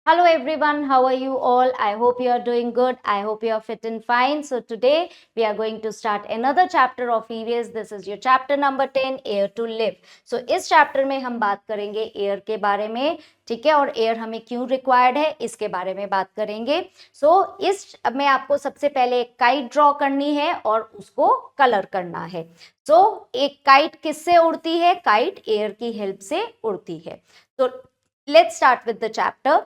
Hello everyone, how are you all? I hope you are doing good. I hope you are fit and fine. So today we are going to start another chapter of EVS. This is your chapter number 10, Air to Live. So इस chapter में हम बात करेंगे air के बारे में, ठीक है, और air हमें क्यों required है इसके बारे में बात करेंगे. So इस में आपको सबसे पहले एक kite draw करनी है और उसको color करना है. So एक kite किससे उड़ती है? Kite air की help से उड़ती है. So let's start with the chapter.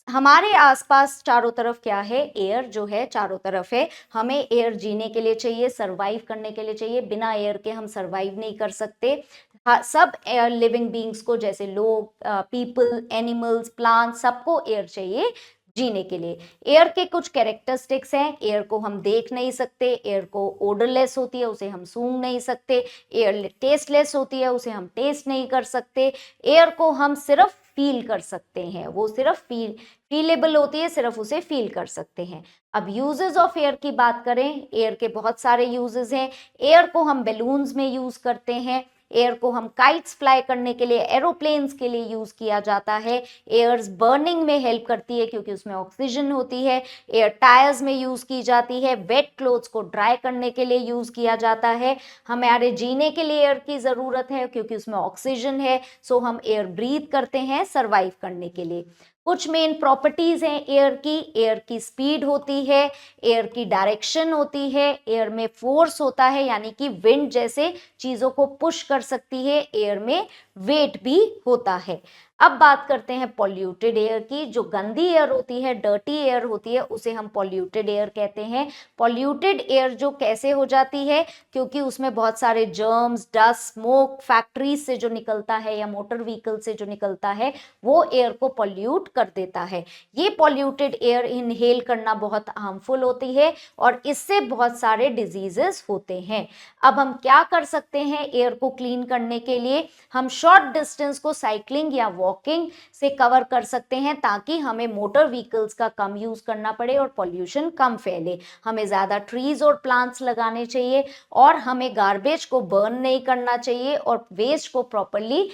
हमारे आसपास चारों तरफ क्या है? एयर जो है चारों तरफ है. हमें एयर जीने के लिए चाहिए, सरवाइव करने के लिए चाहिए. बिना एयर के हम सरवाइव नहीं कर सकते. सब एयर लिविंग बींग्स को, जैसे लोग, पीपल, एनिमल्स, प्लांट्स, सबको एयर चाहिए जीने के लिए. एयर के कुछ कैरेक्टरिस्टिक्स हैं. एयर को हम देख नहीं सकते, एयर को ओडरलेस होती है, उसे हम सूंघ नहीं सकते. एयर टेस्टलेस होती है, उसे हम टेस्ट नहीं कर सकते. एयर को हम सिर्फ फील कर सकते हैं, वो सिर्फ फीलेबल होती है, सिर्फ उसे फील कर सकते हैं. अब यूजेस ऑफ एयर की बात करें, एयर के बहुत सारे यूजेस हैं. एयर को हम बैलून्स में यूज करते हैं. एयर को हम काइट्स फ्लाई करने के लिए, एरोप्लेन्स के लिए यूज किया जाता है. एयर्स बर्निंग में हेल्प करती है क्योंकि उसमें ऑक्सीजन होती है. एयर टायर्स में यूज की जाती है. वेट क्लोथ्स को ड्राई करने के लिए यूज किया जाता है. हमारे जीने के लिए एयर की जरूरत है क्योंकि उसमें ऑक्सीजन है. सो हम एयर ब्रीथ करते हैं सरवाइव करने के लिए. कुछ मेन प्रॉपर्टीज हैं एयर की. एयर की स्पीड होती है, एयर की डायरेक्शन होती है, एयर में फोर्स होता है, यानी कि विंड जैसे चीजों को पुश कर सकती है. एयर में वेट भी होता है. अब बात करते हैं पॉल्यूटेड एयर की. जो गंदी एयर होती है, डर्टी एयर होती है, उसे हम पॉल्यूटेड एयर कहते हैं. पॉल्यूटेड एयर जो कैसे हो जाती है? क्योंकि उसमें बहुत सारे जर्म्स, डस्ट, स्मोक, फैक्ट्रीज से जो निकलता है या मोटर व्हीकल से जो निकलता है, वो एयर को पॉल्यूट कर देता है. ये पॉल्यूटेड एयर इनहेल करना बहुत हार्मफुल होती है और इससे बहुत सारे डिजीजेस होते हैं. अब हम क्या कर सकते हैं एयर को क्लीन करने के लिए? हम शॉर्ट डिस्टेंस को साइकिलिंग या वॉकिंग से कवर कर सकते हैं ताकि हमें मोटर व्हीकल्स का कम यूज करना पड़े और पॉल्यूशन कम फैले. हमें ज्यादा ट्रीज और प्लांट्स लगाने चाहिए और हमें गार्बेज को बर्न नहीं करना चाहिए और वेस्ट को प्रॉपरली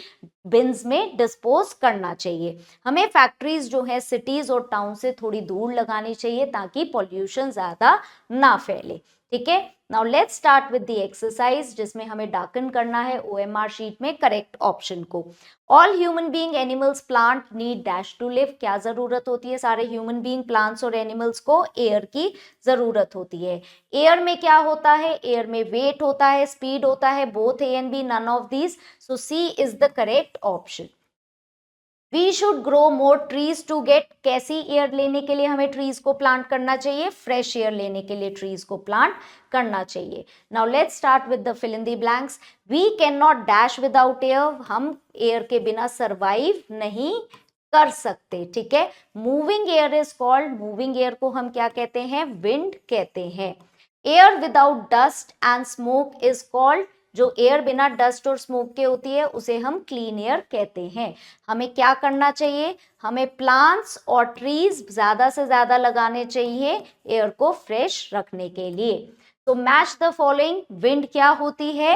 बिन्स में डिस्पोज करना चाहिए. हमें फैक्ट्रीज जो है सिटीज और टाउन से थोड़ी दूर लगानी चाहिए ताकि पॉल्यूशन ज्यादा ना फैले. ठीक है, now let's start with the exercise जिसमें हमें डार्कन करना है OMR शीट में करेक्ट ऑप्शन को. All human being, animals, plant need dash to live. क्या जरूरत होती है सारे ह्यूमन बीइंग, प्लांट्स और एनिमल्स को? एयर की जरूरत होती है. एयर में क्या होता है? एयर में वेट होता है, स्पीड होता है, both A and B, none of these. So C is the correct option. We should grow more trees to get. कैसी एयर लेने के लिए हमें ट्रीज को प्लांट करना चाहिए? फ्रेश एयर लेने के लिए ट्रीज को प्लांट करना चाहिए. Now let's start with the fill in the blanks. We can not dash without air. हम एयर के बिना सरवाइव नहीं कर सकते. ठीक है, moving air is called, moving air को हम क्या कहते हैं? विंड कहते हैं. Air without dust and smoke is called. जो एयर बिना डस्ट और स्मोक के होती है उसे हम क्लीन एयर कहते हैं. हमें क्या करना चाहिए? हमें प्लांट्स और ट्रीज ज्यादा से ज्यादा लगाने चाहिए एयर को फ्रेश रखने के लिए. तो मैच द फॉलोइंग. विंड क्या होती है?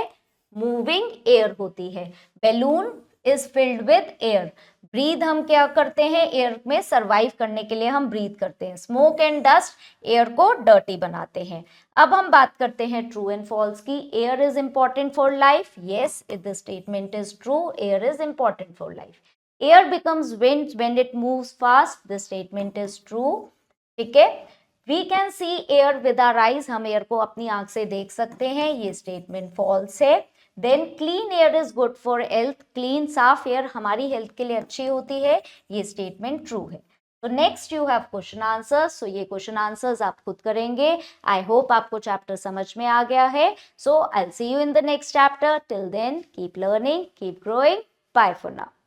मूविंग एयर होती है. Balloon is filled with air. Breathe हम क्या करते हैं? एयर में सरवाइव करने के लिए हम ब्रीथ करते हैं. स्मोक एंड डस्ट एयर को डर्टी बनाते हैं. अब हम बात करते हैं ट्रू एंड फॉल्स की. Air is important for life. Yes, if the statement is true, air is important for life. Air becomes wind when it moves fast. The statement is true. ठीक है. We can see air with our eyes. हम air को अपनी आंख से देख सकते हैं. ये स्टेटमेंट फॉल्स है. Then clean air is good for health. Clean, साफ एयर हमारी हेल्थ के लिए अच्छी होती है. ये स्टेटमेंट ट्रू है. तो next you have question answers. So ये क्वेश्चन आंसर्स आप खुद करेंगे. आई होप आपको चैप्टर समझ में आ गया है. So I will see you in the next chapter. Till then keep learning, keep growing. Bye for now.